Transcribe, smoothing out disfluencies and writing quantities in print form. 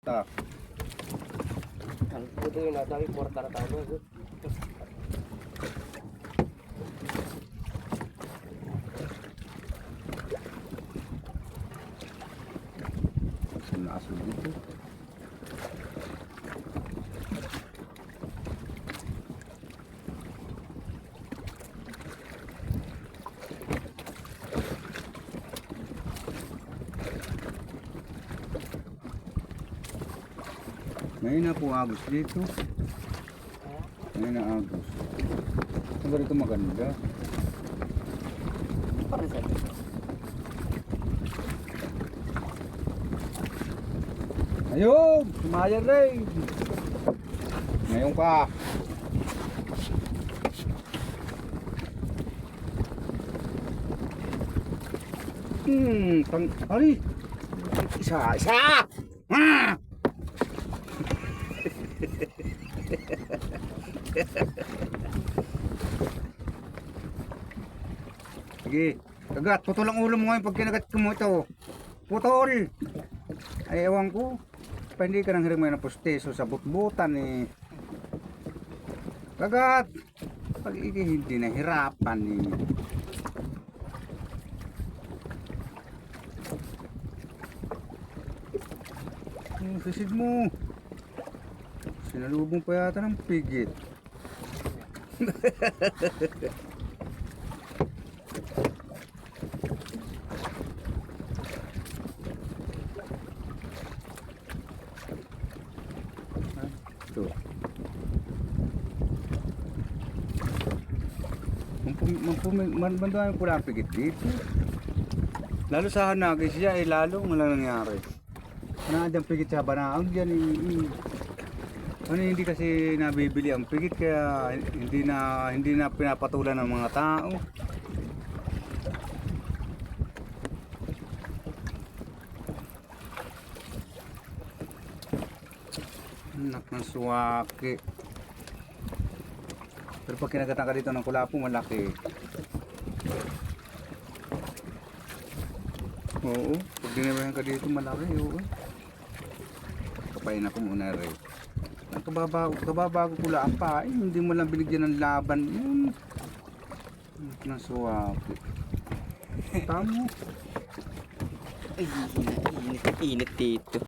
Tak. Ang puto yun na dami porta na tao. Saan aso dito? Ngayon na po agos dito. Ngayon na agos. Ang ganito maganda. Para sa Ayun! Sumayan rin! Ngayon pa! Ay! Isa! Isa! Ah! Sige, kagat, putol ang ulo mo ngayon pag kinagat mo ito. Putol! Ay, ewan ko. Pa hindi ka nang hiring mo ng pusteso sa butbutan eh. Kagat! Pag hindi nahirapan eh. Sisid mo. Sinalubong pa yata ng pigit. Ito. Manduhan po lang pigit dito. Lalo sa hanagay siya eh, lalo walang nangyari. Nadang pigit sa banaang dyan eh. Ano hindi kasi nabibili ang pigit kaya hindi na pinapatulan ng mga tao. Anak ng suwaki. Pero pag kinagatan ka dito ng kulapo malaki. Oo, pag dinabayan ka dito malaki. Oo. Kapain ako muna rin. Kababago ko lang pa, hindi mo lang binigyan ng laban yun. Nasuwapi. Tamo. Ay, init dito.